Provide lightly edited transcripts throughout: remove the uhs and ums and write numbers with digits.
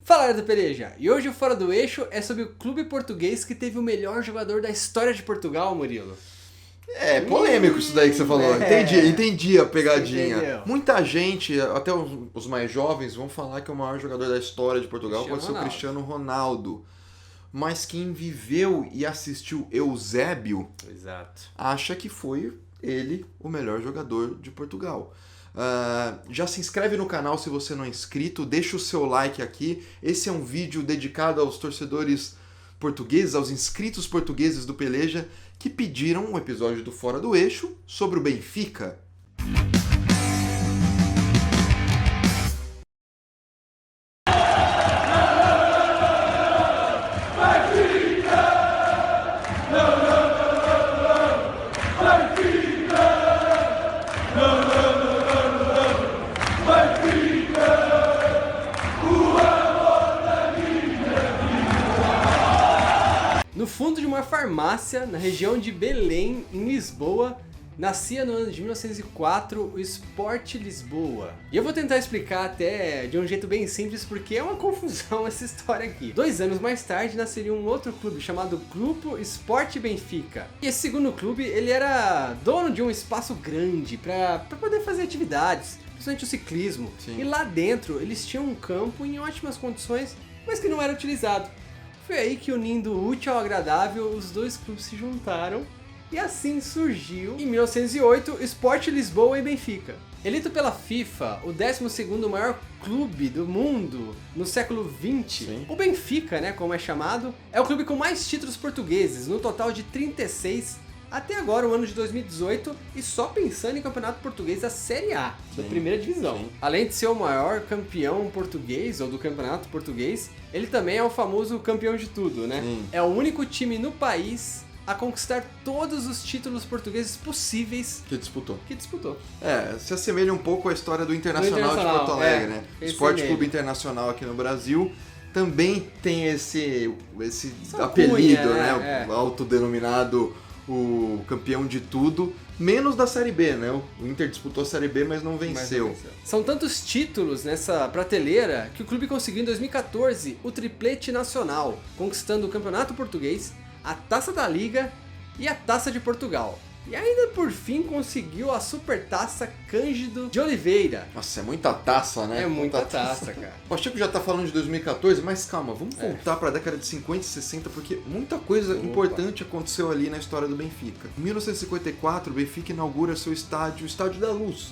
Fala, galera do Peleja! E hoje o Fora do Eixo é sobre o clube português que teve o melhor jogador da história de Portugal, Murilo. É polêmico isso daí que você falou. Entendi a pegadinha. Muita gente, até os mais jovens, vão falar que o maior jogador da história de Portugal pode ser o Cristiano Ronaldo. Mas quem viveu e assistiu Eusébio acha que foi ele o melhor jogador de Portugal. Já se inscreve no canal se você não é inscrito, deixa o seu like aqui. Esse é um vídeo dedicado aos torcedores portugueses, aos inscritos portugueses do Peleja, que pediram um episódio do Fora do Eixo sobre o Benfica. No fundo de uma farmácia, na região de Belém, em Lisboa, nascia no ano de 1904 o Sport Lisboa. E eu vou tentar explicar até de um jeito bem simples, porque é uma confusão essa história aqui. 2 anos mais tarde, nasceria um outro clube chamado Grupo Sport Benfica. E esse segundo clube, ele era dono de um espaço grande para poder fazer atividades, principalmente o ciclismo. Sim. E lá dentro, eles tinham um campo em ótimas condições, mas que não era utilizado. Foi aí que, unindo o útil ao agradável, os dois clubes se juntaram e assim surgiu, em 1908, Sport Lisboa e Benfica. Eleito pela FIFA o 12º maior clube do mundo no século XX, o Benfica, como é chamado, é o clube com mais títulos portugueses, no total de 36 até agora, o ano de 2018, e só pensando em campeonato português da Série A, da primeira divisão. Além de ser o maior campeão português, ou do campeonato português, ele também é o famoso campeão de tudo, né? É o único time no país a conquistar todos os títulos portugueses possíveis que disputou. Se assemelha um pouco à história do Internacional de Porto Alegre, né? Esporte Clube Internacional aqui no Brasil também tem esse apelido, né? Autodenominado o campeão de tudo, menos da Série B, né? O Inter disputou a Série B, mas não venceu. São tantos títulos nessa prateleira que o clube conseguiu em 2014 o triplete nacional, conquistando o Campeonato Português, a Taça da Liga e a Taça de Portugal. E ainda por fim conseguiu a Supertaça Cândido de Oliveira. Nossa, é muita taça, né? É muita taça, cara. O Chico já tá falando de 2014, mas calma, vamos voltar para a década de 50 e 60, porque muita coisa importante aconteceu ali na história do Benfica. Em 1954, o Benfica inaugura seu estádio, o Estádio da Luz,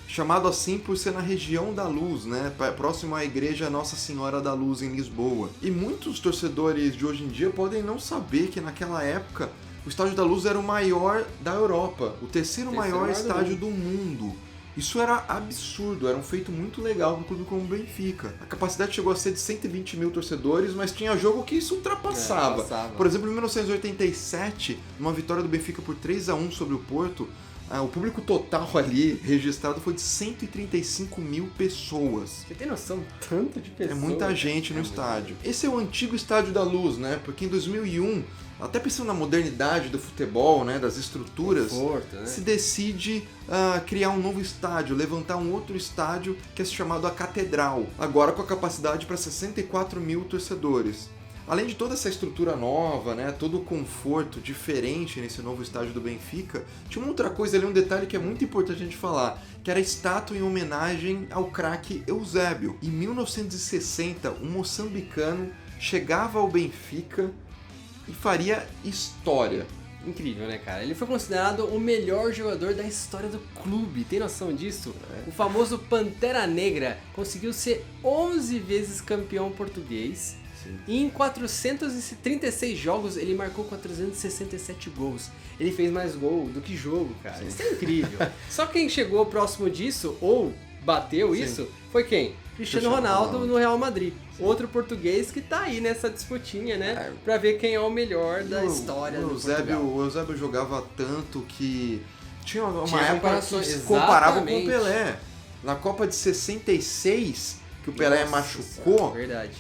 chamado assim por ser na região da Luz, né? Próximo à igreja Nossa Senhora da Luz, em Lisboa. E muitos torcedores de hoje em dia podem não saber que naquela época o Estádio da Luz era o maior da Europa, o terceiro maior estádio do mundo. Isso era absurdo, era um feito muito legal para um clube como o Benfica. A capacidade chegou a ser de 120 mil torcedores, mas tinha jogo que isso ultrapassava. Por exemplo, em 1987, numa vitória do Benfica por 3-1 sobre o Porto, o público total ali registrado foi de 135 mil pessoas. Você tem noção tanto de pessoas? É muita gente no estádio. Esse é o antigo Estádio da Luz, né? Porque em 2001, até pensando na modernidade do futebol, né, das estruturas, se decide criar um novo estádio, levantar um outro estádio que é chamado a Catedral, agora com a capacidade para 64 mil torcedores. Além de toda essa estrutura nova, né, todo o conforto diferente nesse novo estádio do Benfica, tinha uma outra coisa ali, um detalhe que é muito importante a gente falar, que era a estátua em homenagem ao craque Eusébio. Em 1960, um moçambicano chegava ao Benfica e faria história. Incrível, né, cara? Ele foi considerado o melhor jogador da história do clube. Tem noção disso? O famoso Pantera Negra conseguiu ser 11 vezes campeão português. E em 436 jogos ele marcou 467 gols. Ele fez mais gol do que jogo, cara. Isso é incrível. Só quem chegou próximo disso, ou bateu isso, foi quem? Cristiano Ronaldo no Real Madrid. Outro português que tá aí nessa disputinha, né? Pra ver quem é o melhor da história do Portugal. O Eusébio jogava tanto que tinha uma época que se comparava com o Pelé. Na Copa de 66, que o Pelé machucou,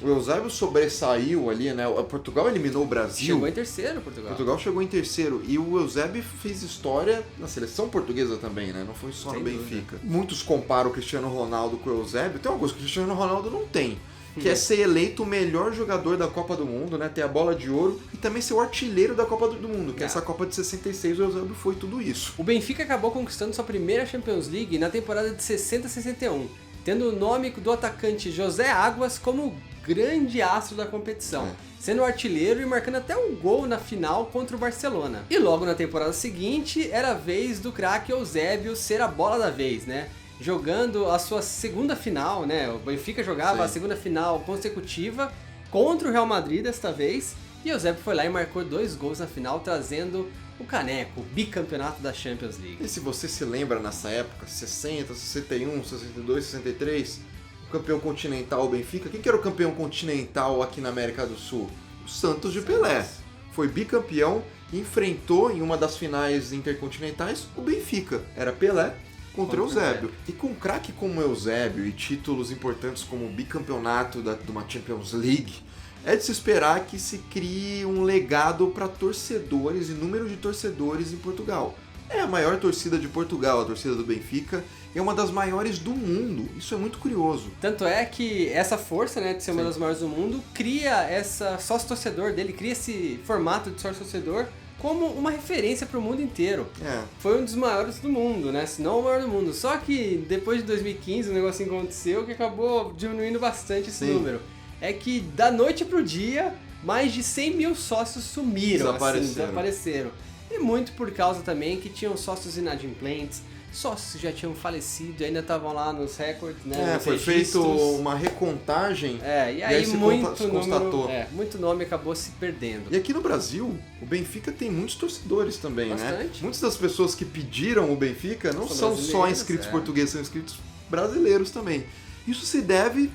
o Eusébio sobressaiu ali, né? Portugal eliminou o Brasil. Chegou em terceiro, Portugal chegou em terceiro. E o Eusébio fez história na seleção portuguesa também, né? Não foi só no Benfica. Muitos comparam o Cristiano Ronaldo com o Eusébio. Tem uma coisa que o Cristiano Ronaldo não tem, que é ser eleito o melhor jogador da Copa do Mundo, né? Ter a bola de ouro e também ser o artilheiro da Copa do Mundo, que essa Copa de 66 o Eusébio foi tudo isso. O Benfica acabou conquistando sua primeira Champions League na temporada de 60-61, tendo o nome do atacante José Águas como grande astro da competição, sendo o artilheiro e marcando até um gol na final contra o Barcelona. E logo na temporada seguinte, era a vez do craque Eusébio ser a bola da vez, né? Jogando a sua segunda final, né? O Benfica jogava a segunda final consecutiva contra o Real Madrid desta vez, e Eusébio foi lá e marcou 2 gols na final, trazendo o caneco, o bicampeonato da Champions League. E se você se lembra nessa época, 60, 61, 62, 63, o campeão continental, o Benfica, quem que era o campeão continental aqui na América do Sul? O Santos de Pelé. Foi bicampeão e enfrentou em uma das finais intercontinentais o Benfica. Era Pelé contra Eusébio. E com um craque como Eusébio e títulos importantes como o bicampeonato de uma Champions League, é de se esperar que se crie um legado para torcedores e número de torcedores em Portugal. É a maior torcida de Portugal, a torcida do Benfica, e é uma das maiores do mundo. Isso é muito curioso. Tanto é que essa força, né, de ser uma das maiores do mundo, cria essa sócio-torcedor dele, cria esse formato de sócio-torcedor como uma referência para o mundo inteiro. Foi um dos maiores do mundo, né? Se não o maior do mundo. Só que depois de 2015 um negocinho aconteceu que acabou diminuindo bastante esse número. É que da noite pro dia, mais de 100 mil sócios sumiram, desapareceram. E muito por causa também que tinham sócios inadimplentes, sócios que já tinham falecido e ainda estavam lá nos recordes, né? Foi feito uma recontagem e aí muito nome acabou se perdendo. E aqui no Brasil, o Benfica tem muitos torcedores também, né? Muitas das pessoas que pediram o Benfica não são só inscritos portugueses, são inscritos brasileiros também. Isso se deve...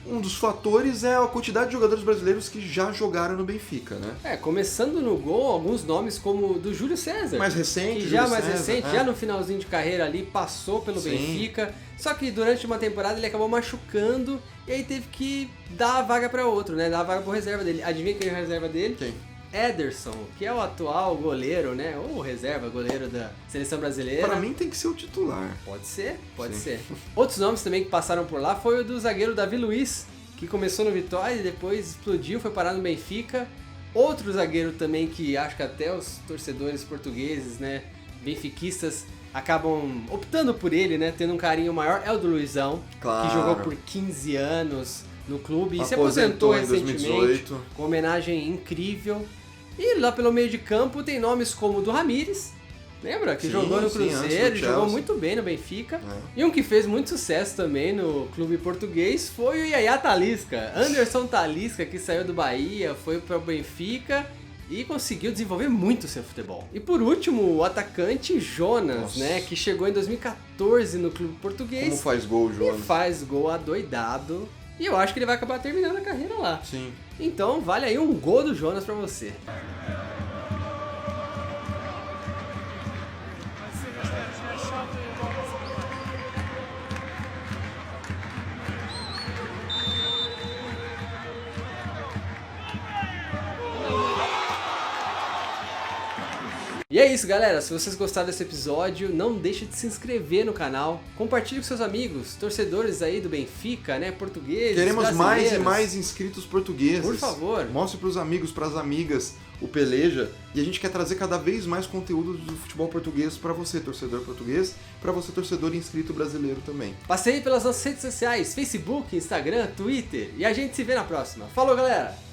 Um dos fatores é a quantidade de jogadores brasileiros que já jogaram no Benfica, né? Começando no gol, alguns nomes como o do Júlio César. Mais recente, já no finalzinho de carreira ali, passou pelo Benfica. Só que durante uma temporada ele acabou machucando e aí teve que dar a vaga para outro, né? Dar a vaga pro reserva dele. Adivinha quem é a reserva dele? Quem? Ederson, que é o atual goleiro, né? Ou reserva, goleiro da seleção brasileira. Para mim tem que ser o titular. Pode ser. Outros nomes também que passaram por lá foi o do zagueiro Davi Luiz, que começou no Vitória e depois explodiu, foi parar no Benfica. Outro zagueiro também que acho que até os torcedores portugueses, né, benfiquistas, acabam optando por ele, né, tendo um carinho maior, é o do Luizão, que jogou por 15 anos no clube e se aposentou recentemente, 2018. com uma homenagem incrível. E lá pelo meio de campo tem nomes como o do Ramires, lembra? Que jogou no Cruzeiro, jogou muito bem no Benfica. E um que fez muito sucesso também no clube português foi o Yaya Talisca. Anderson Talisca, que saiu do Bahia, foi para o Benfica e conseguiu desenvolver muito seu futebol. E por último, o atacante Jonas, né? Que chegou em 2014 no clube português. Como faz gol, Jonas? E faz gol adoidado. E eu acho que ele vai acabar terminando a carreira lá. Sim. Então vale aí um gol do Jonas pra você. E é isso, galera. Se vocês gostaram desse episódio, não deixe de se inscrever no canal. Compartilhe com seus amigos, torcedores aí do Benfica, né? Portugueses, Queremos mais e mais inscritos portugueses. Por favor. Mostre pros amigos, pras amigas o Peleja. E a gente quer trazer cada vez mais conteúdo do futebol português pra você, torcedor português, pra você, torcedor inscrito brasileiro também. Passei pelas nossas redes sociais, Facebook, Instagram, Twitter. E a gente se vê na próxima. Falou, galera!